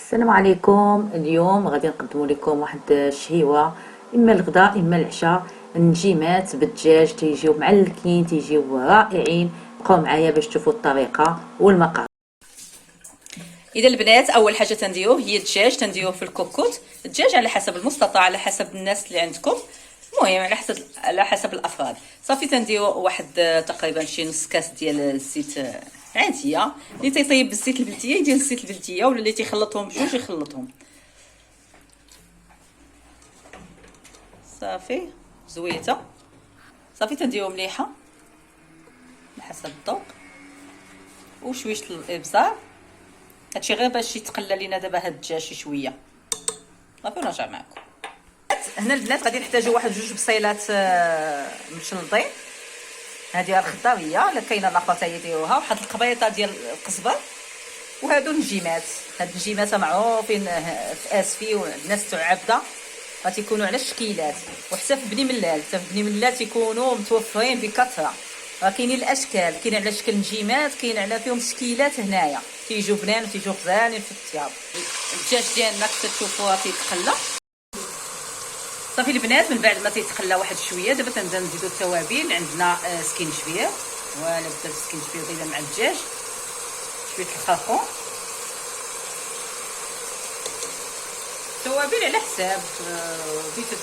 السلام عليكم. اليوم غادي نقدم لكم واحد الشهيوه، اما الغداء اما العشاء. النجيمات بالدجاج تيجيو معلكين، تيجيو رائعين. بقاو معايا باش تشوفوا الطريقه والمقادير. اذا البنات اول حاجه تنديروه هي الدجاج، تنديروه في الكوكوت. الدجاج على حسب المستطاع، على حسب الناس اللي عندكم، المهم على حسب الافراد. صافي تنديروا واحد تقريبا شي نص كاس ديال الزيت عاديه. اللي تيطيب بالزيت البلديه يدير الزيت البلديه، ولا اللي تيخلطهم بجوج يخلطهم. صافي زويته. صافي تنديروا مليحه على حسب الذوق، وشويش الابزار. هادشي غير باش يتقلى لينا دابا هاد الدجاج شي شويه. صافي ونرجع معكم. هنا البنات غادي نحتاجوا واحد جوج بصيلات مشلضين. هذه الخضاريه، الا كاينه الاخرى حتى يديروها. واحد القبيطه ديال القزبر، وهادو النجيمات. هاد النجيمات معروفين في اسفي، والناس تاع عبده غتيكونوا على الشكيلات، وحتى في بني ملال، تيكونوا متوفرين بكثره. راه كاينين الاشكال، كاين على شكل نجيمات، كاين على فيهم شكيلات. هنايا تيجيو بنان، تيجيو غزالين في الثياب. الدجاج ديالنا كيف تشوفوا راه تيتقلى. صافي البنات، من بعد ما تيتقلى واحد شويه دابا تنبدا نزيدو التوابل. عندنا سكينجبير، ولا بدا السكينجبير غير مع الدجاج. شويه الخرقوم، التوابل على حساب بغيتو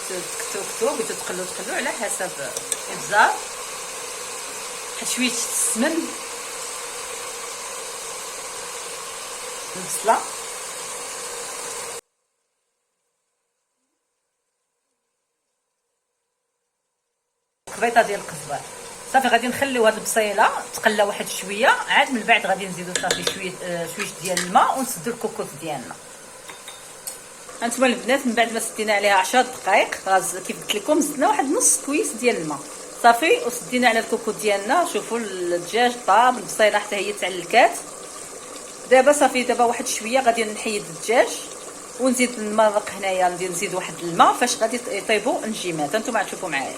تكتو بغيتو تقلو على حسب الابزار. واحد شويه السمن، البصله، قبيطه ديال القزبر. صافي غادي نخليو هاد البصيله تقلى واحد شويه، عاد من بعد غادي نزيدو صافي شويه ديال الماء، ونسدو الكوكوط ديالنا. هانتوما البنات، من بعد ما سدينا عليها 10 دقائق، كيف قلت لكم زدنا واحد نص كويس ديال الماء. صافي وسدينا على الكوكوط ديالنا. شوفوا الدجاج طاب، البصيله حتى هي تعلكات. دابا صافي، دابا واحد شويه غادي نحيد الدجاج ونزيد نمرق. هنايا نزيد واحد الماء فاش غادي يطيبوا النجيمات. هانتوما تشوفوا معايا.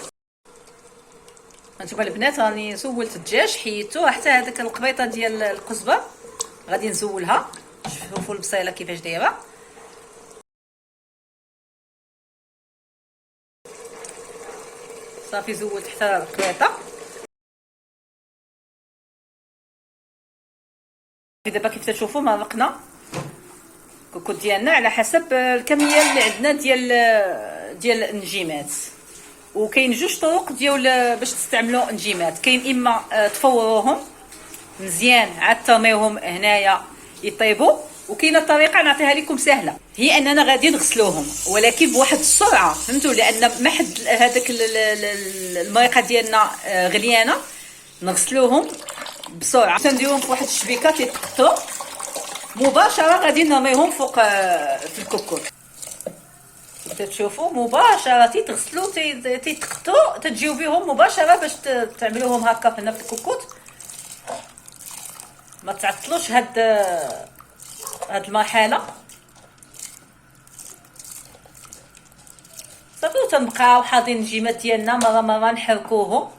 هانتوما البنات، راني سولت الدجاج، حيدته حتى هذاك القبيطه ديال القزبر غادي نزولها. شوفوا البصيله كيفاش دايره. صافي زولت حتى القبيطه. دابا كيف تشوفوا مرقنا الكوكوط ديالنا على حسب الكميه اللي عندنا ديال النجيمات. وكاين جوج طرق ديال باش تستعملوا نجيمات. كاين اما تفوروهم مزيان عاد ترميوهم هنايا يطيبوا، وكاينه طريقه نعطيها لكم سهله، هي اننا غادي نغسلوهم ولكن بواحد السرعه، فهمتوا؟ لان ما حد هذاك المريقه ديالنا غليانه، نغسلوهم بسرعه. تنديروهم في واحد الشبيكه تيتقطعوا مباشره، غادي نرميهم فوق في الكوكوط. تشوفوا مباشره تيتغسلوا تيتقطعوا، تجيو بهم مباشره باش تعملوهم هكا هنا في الكوكوط. ما تعطلوش هاد المرحله. صافي تنبقاو حاطين النجيمات ديالنا مره نحركوهم.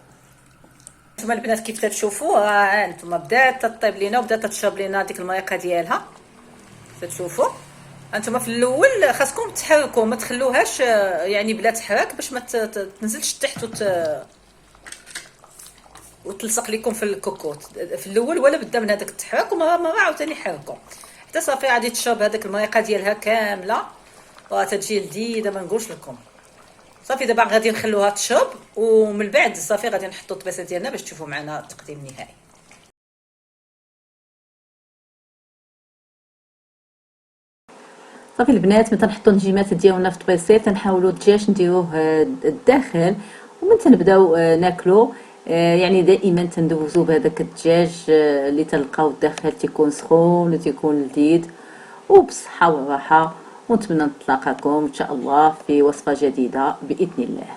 نتوما البنات كيف تشوفوا، راه نتوما بدات تطيب لينا وبدات تشرب لينا ديك المريقه ديالها. تشوفوا انتما في الاول خاصكم تحركوا، ما تخلوهاش يعني بلا تحرك باش ما تنزلش تحت وتلصق لكم في الكوكوط في الاول، ولا بدا من هذاك التحرك، ومره عاوتاني حركوا حتى صافي غادي تشرب هذاك المريقه ديالها كامله، وتجي لذيذه ما نقولش لكم. صافي دابا غادي نخلوها تشرب، ومن بعد صافي غادي نحطوا الطبيسه ديالنا باش تشوفوا معنا التقديم النهائي. صافي البنات، ملي تنحطوا النجيمات ديالنا في الطبيسيط تنحاولوا الدجاج نديروه الداخل، ومن تنبداو ناكلو. يعني دائما تندوزو بهذاك الدجاج اللي تلقاو الداخل تيكون سخون وتيكون لذيذ وبصحه وراحه. ونتمنى نتلاقاكم ان شاء الله في وصفه جديده باذن الله.